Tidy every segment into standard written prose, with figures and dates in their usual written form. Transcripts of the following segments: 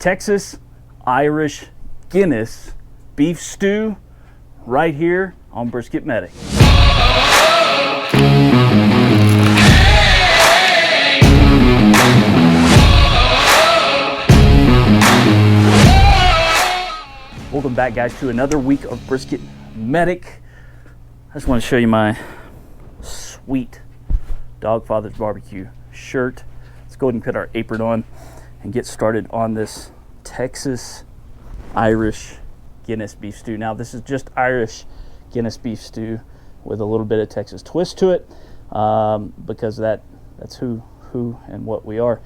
Texas Irish Guinness beef stew right here on Brisket Medic. Welcome back, guys, to another week of Brisket Medic. I just want to show you my sweet Dogfather's Barbecue shirt. Let's go ahead and put our apron on and get started on this Texas Irish Guinness beef stew. Now, this is just Irish Guinness beef stew with a little bit of Texas twist to it, because that's who and what we are.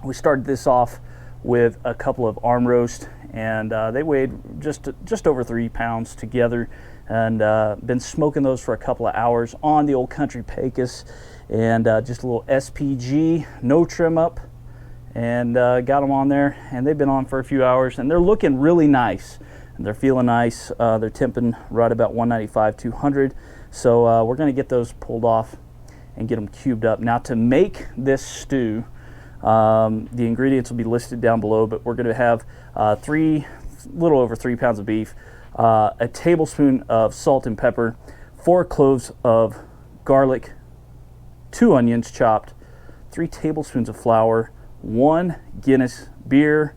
We started this off with a couple of arm roast, and they weighed just over 3 pounds together, and been smoking those for a couple of hours on the old country Pecos, and just a little SPG, no trim up, and got them on there, and they've been on for a few hours, and they're looking really nice, and they're feeling nice. They're temping right about 195, 200, so we're going to get those pulled off and get them cubed up. Now, to make this stew, the ingredients will be listed down below, but we're going to have little over 3 pounds of beef, a tablespoon of salt and pepper, 4 cloves of garlic, 2 onions chopped, 3 tablespoons of flour, 1 Guinness beer,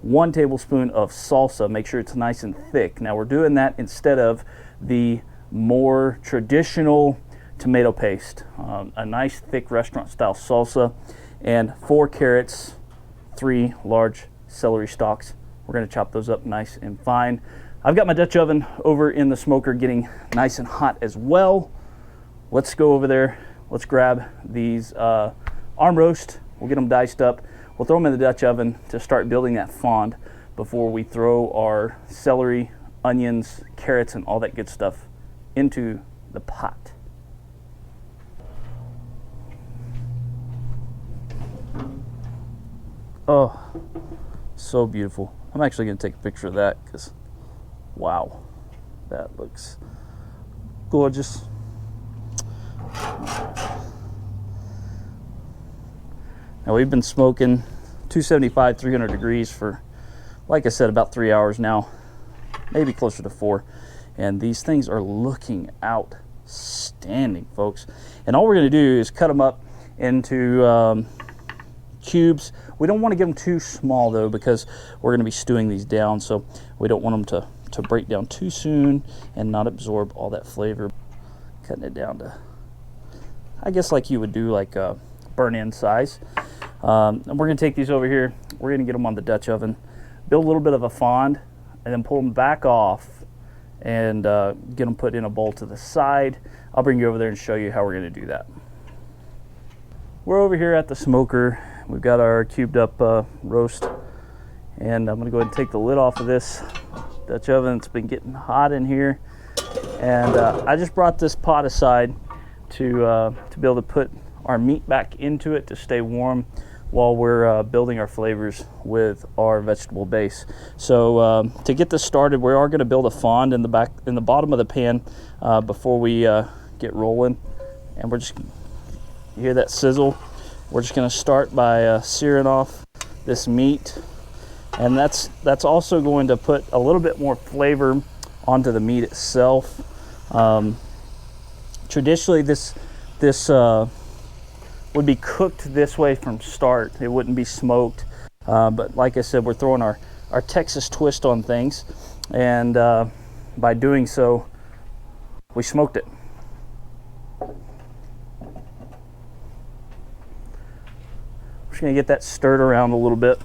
1 tablespoon of salsa. Make sure it's nice and thick. Now, we're doing that instead of the more traditional tomato paste, a nice thick restaurant style salsa, and 4 carrots, 3 large celery stalks. We're going to chop those up nice and fine. I've got my Dutch oven over in the smoker getting nice and hot as well. Let's go over there. Let's grab these arm roast. We'll get them diced up. We'll throw them in the Dutch oven to start building that fond before we throw our celery, onions, carrots, and all that good stuff into the pot. Oh, so beautiful. I'm actually going to take a picture of that because, wow, that looks gorgeous. Now, we've been smoking 275, 300 degrees for, like I said, about 3 hours now, maybe closer to 4. And these things are looking outstanding, folks. And all we're going to do is cut them up into cubes. We don't want to get them too small, though, because we're going to be stewing these down, so we don't want them to break down too soon and not absorb all that flavor. Cutting it down to, I guess, like you would do like a burn-in size. And we're going to take these over here. We're going to get them on the Dutch oven, build a little bit of a fond, and then pull them back off and get them put in a bowl to the side. I'll bring you over there and show you how we're going to do that. We're over here at the smoker. We've got our cubed up roast, and I'm going to go ahead and take the lid off of this Dutch oven. It's been getting hot in here, and I just brought this pot aside to be able to put our meat back into it to stay warm while we're building our flavors with our vegetable base. So to get this started, we are going to build a fond in the bottom of the pan before we get rolling, and we're just, you hear that sizzle? We're just going to start by searing off this meat, and that's also going to put a little bit more flavor onto the meat itself. Traditionally, this would be cooked this way from start. It wouldn't be smoked, but like I said, we're throwing our Texas twist on things, and by doing so, we smoked it. Just gonna get that stirred around a little bit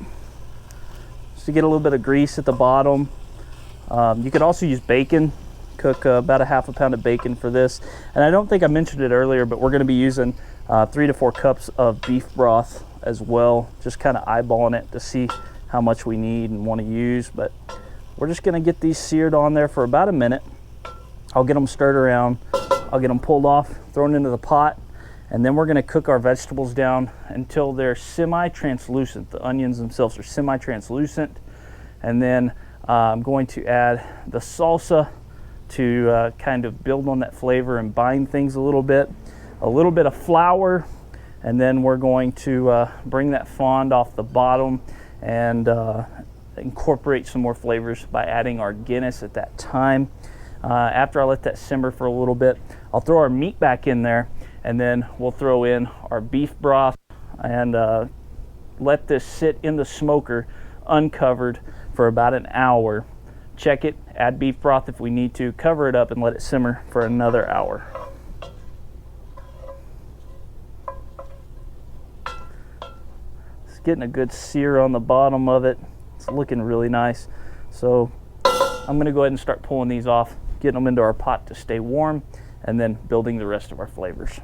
just to get a little bit of grease at the bottom. You could also use bacon. Cook about a half a pound of bacon for this, and I don't think I mentioned it earlier, but we're going to be using 3 to 4 cups of beef broth as well, just kind of eyeballing it to see how much we need and want to use. But we're just going to get these seared on there for about a minute. I'll get them stirred around, I'll get them pulled off, thrown into the pot, and then we're going to cook our vegetables down until they're semi-translucent. The onions themselves are semi-translucent, and then I'm going to add the salsa to kind of build on that flavor and bind things a little bit of flour, and then we're going to bring that fond off the bottom and incorporate some more flavors by adding our Guinness at that time. After I let that simmer for a little bit, I'll throw our meat back in there, and then we'll throw in our beef broth and let this sit in the smoker uncovered for about an hour. Check it, add beef broth if we need to, cover it up and let it simmer for another hour. It's getting a good sear on the bottom of it. It's looking really nice. So I'm going to go ahead and start pulling these off, getting them into our pot to stay warm, and then building the rest of our flavors.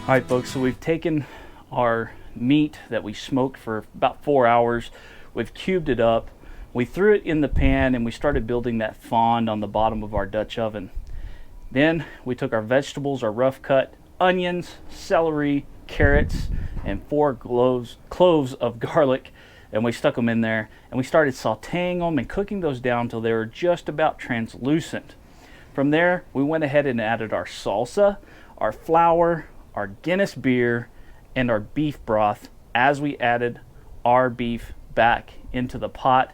All right, folks, so we've taken our meat that we smoked for about 4 hours, we've cubed it up, we threw it in the pan, and we started building that fond on the bottom of our Dutch oven. Then we took our vegetables, our rough cut onions, celery, carrots, and 4 cloves of garlic, and we stuck them in there, and we started sauteing them and cooking those down till they were just about translucent. From there, we went ahead and added our salsa, our flour, our Guinness beer, and our beef broth as we added our beef back into the pot.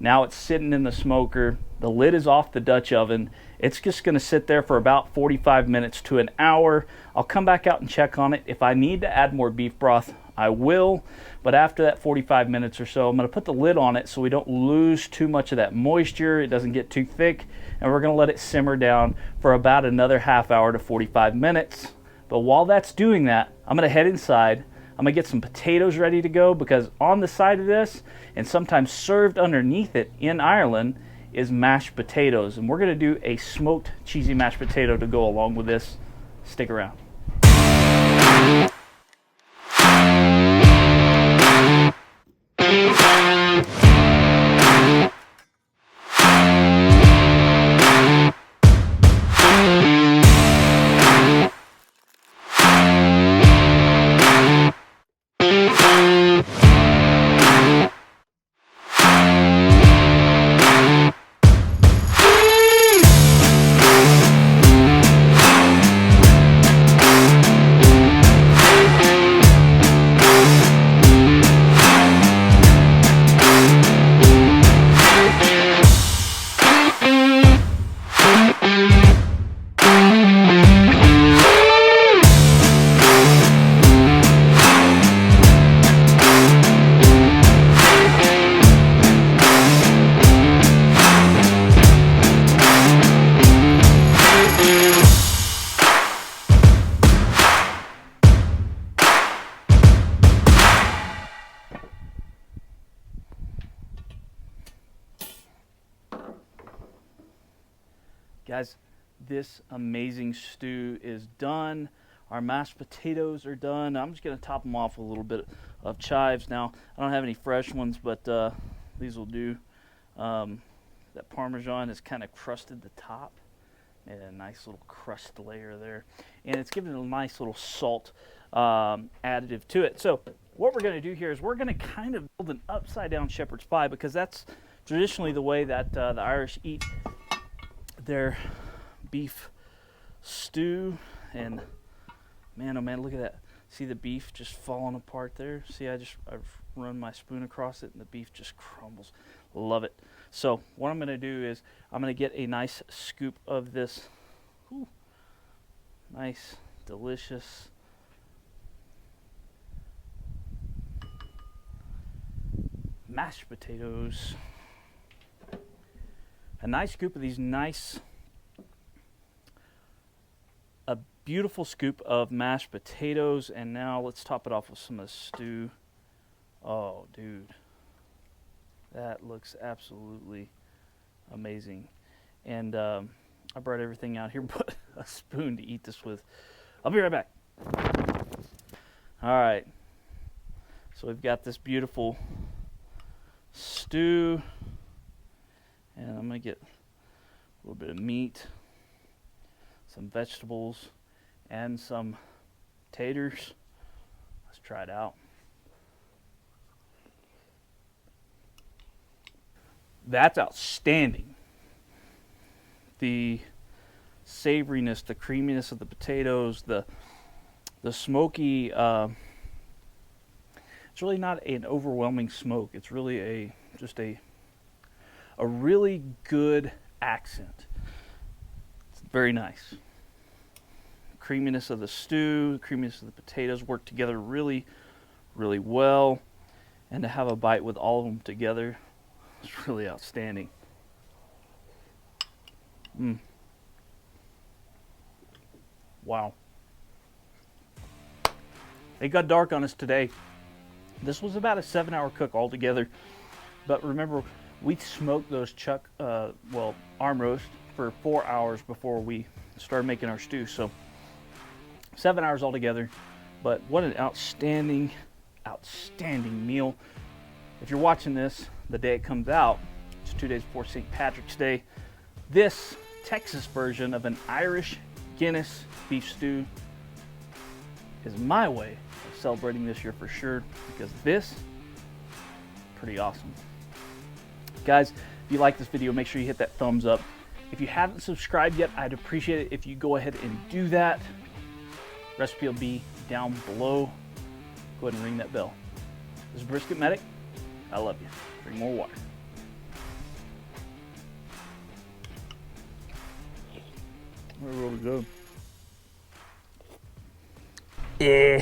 Now it's sitting in the smoker. The lid is off the Dutch oven. It's just going to sit there for about 45 minutes to an hour. I'll come back out and check on it. If I need to add more beef broth, I will. But after that 45 minutes or so, I'm going to put the lid on it so we don't lose too much of that moisture. It doesn't get too thick. And we're going to let it simmer down for about another half hour to 45 minutes. But while that's doing that, I'm going to head inside. I'm going to get some potatoes ready to go, because on the side of this, and sometimes served underneath it in Ireland, is mashed potatoes. And we're going to do a smoked cheesy mashed potato to go along with this. Stick around. Guys, this amazing stew is done. Our mashed potatoes are done. I'm just going to top them off with a little bit of chives. Now, I don't have any fresh ones, but these will do. That Parmesan has kind of crusted the top. Made a nice little crust layer there. And it's given it a nice little salt additive to it. So what we're going to do here is we're going to kind of build an upside down shepherd's pie, because that's traditionally the way that the Irish eat their beef stew, and man, oh man, look at that. See the beef just falling apart there? See, I've run my spoon across it and the beef just crumbles. Love it. So what I'm going to do is I'm going to get a nice scoop of this nice, delicious mashed potatoes. A nice scoop of these a beautiful scoop of mashed potatoes, and now let's top it off with some of the stew. Oh, dude, that looks absolutely amazing. And I brought everything out here but a spoon to eat this with. I'll be right back. All right, so we've got this beautiful stew, and I'm gonna get a little bit of meat, some vegetables, and some taters. Let's try it out. That's outstanding. The savoriness, the creaminess of the potatoes, the smoky, it's really not an overwhelming smoke. It's really just a really good accent. It's very nice. Creaminess of the stew, the creaminess of the potatoes work together really, really well. And to have a bite with all of them together, it's really outstanding. Wow. It got dark on us today. This was about a 7-hour cook altogether. But remember, we smoked those arm roast for 4 hours before we started making our stew. So 7 hours altogether. But what an outstanding, outstanding meal. If you're watching this the day it comes out, it's 2 days before St. Patrick's Day. This Texas version of an Irish Guinness beef stew is my way of celebrating this year for sure, because this is pretty awesome. Guys, if you like this video, make sure you hit that thumbs up. If you haven't subscribed yet, I'd appreciate it if you go ahead and do that. Recipe will be down below. Go ahead and ring that bell. This is Brisket Medic. I love you. Drink more water. We're really good. Yeah.